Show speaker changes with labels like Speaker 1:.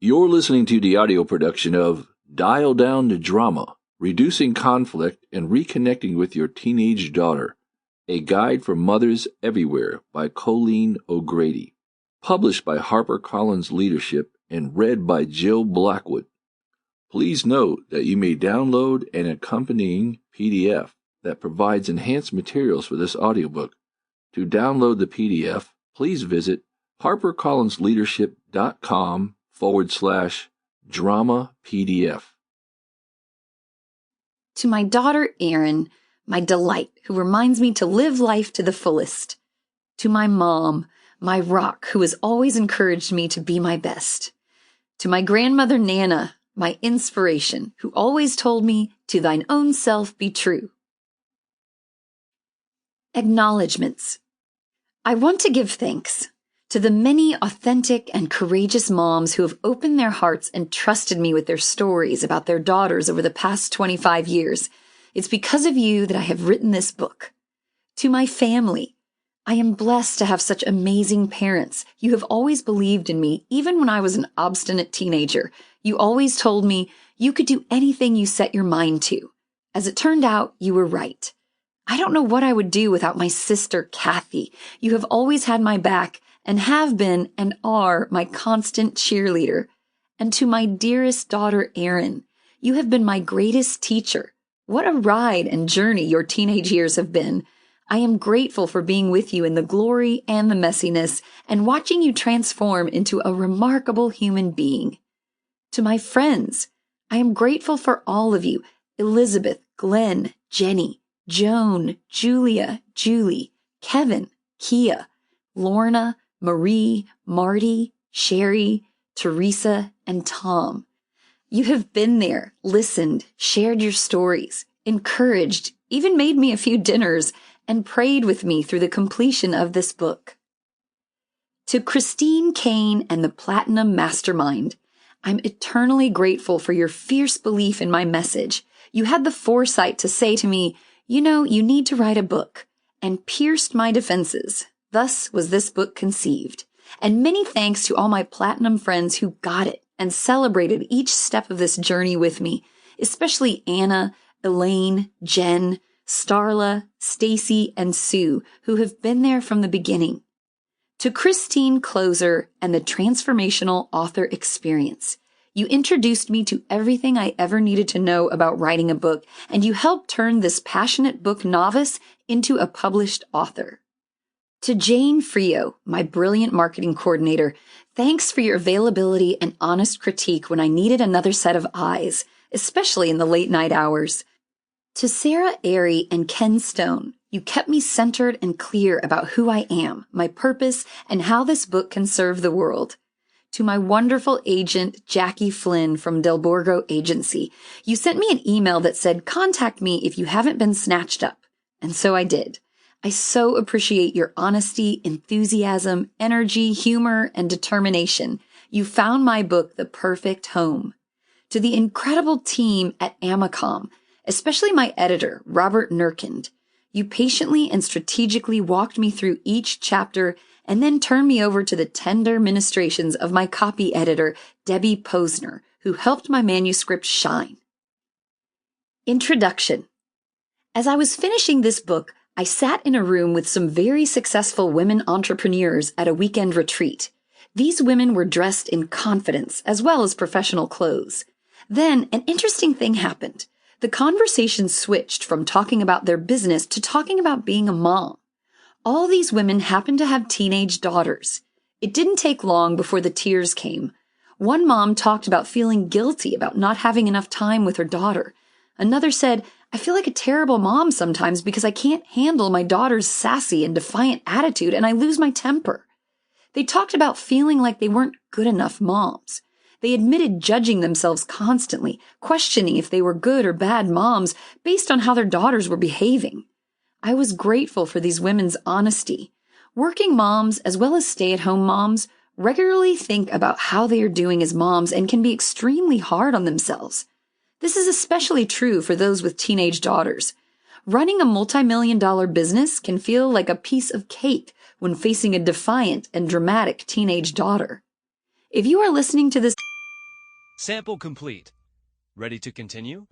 Speaker 1: You're listening to the audio production of Dial Down the Drama, Reducing Conflict and Reconnecting with Your Teenage Daughter, a guide for mothers everywhere by Colleen O'Grady, published by HarperCollins Leadership and read by Jill Blackwood. Please note that you may download an accompanying PDF that provides enhanced materials for this audiobook. To download the PDF, please visit harpercollinsleadership.com/drama PDF.
Speaker 2: To my daughter, Erin, my delight, who reminds me to live life to the fullest. To my mom, my rock, who has always encouraged me to be my best. To my grandmother, Nana, my inspiration, who always told me, to thine own self be true. Acknowledgements. I want to give thanks to the many authentic and courageous moms who have opened their hearts and trusted me with their stories about their daughters over the past 25 years. It's because of you that I have written this book. To my family, I am blessed to have such amazing parents. You have always believed in me, even when I was an obstinate teenager. You always told me you could do anything you set your mind to. As it turned out, you were right. I don't know what I would do without my sister, Kathy. You have always had my back and have been and are my constant cheerleader. And to my dearest daughter, Erin, you have been my greatest teacher. What a ride and journey your teenage years have been. I am grateful for being with you in the glory and the messiness and watching you transform into a remarkable human being. To my friends, I am grateful for all of you, Elizabeth, Glenn, Jenny, Joan, Julia, Julie, Kevin, Kia, Lorna, Marie, Marty, Sherry, Teresa, and Tom. You have been there, listened, shared your stories, encouraged, even made me a few dinners, and prayed with me through the completion of this book. To Christine Kane and the Platinum Mastermind, I'm eternally grateful for your fierce belief in my message. You had the foresight to say to me, you need to write a book, and pierced my defenses. Thus was this book conceived. And many thanks to all my platinum friends who got it and celebrated each step of this journey with me, especially Anna, Elaine, Jen, Starla, Stacy, and Sue, who have been there from the beginning. To Christine Closer and the Transformational Author Experience. You introduced me to everything I ever needed to know about writing a book, and you helped turn this passionate book novice into a published author. To Jane Frio, my brilliant marketing coordinator, thanks for your availability and honest critique when I needed another set of eyes, especially in the late night hours. To Sarah Airy and Ken Stone, you kept me centered and clear about who I am, my purpose, and how this book can serve the world. To my wonderful agent, Jackie Flynn from Del Borgo Agency, you sent me an email that said, contact me if you haven't been snatched up. And so I did. I so appreciate your honesty, enthusiasm, energy, humor, and determination. You found my book the perfect home. To the incredible team at Amicom, especially my editor, Robert Nurkind, you patiently and strategically walked me through each chapter and then turned me over to the tender ministrations of my copy editor, Debbie Posner, who helped my manuscript shine. Introduction. As I was finishing this book, I sat in a room with some very successful women entrepreneurs at a weekend retreat. These women were dressed in confidence as well as professional clothes. Then an interesting thing happened. The conversation switched from talking about their business to talking about being a mom. All these women happened to have teenage daughters. It didn't take long before the tears came. One mom talked about feeling guilty about not having enough time with her daughter. Another said, I feel like a terrible mom sometimes because I can't handle my daughter's sassy and defiant attitude and I lose my temper. They talked about feeling like they weren't good enough moms. They admitted judging themselves constantly, questioning if they were good or bad moms based on how their daughters were behaving. I was grateful for these women's honesty. Working moms, as well as stay-at-home moms, regularly think about how they are doing as moms and can be extremely hard on themselves. This is especially true for those with teenage daughters. Running a multi-million-dollar business can feel like a piece of cake when facing a defiant and dramatic teenage daughter. If you are listening to this
Speaker 3: Sample complete. Ready to continue?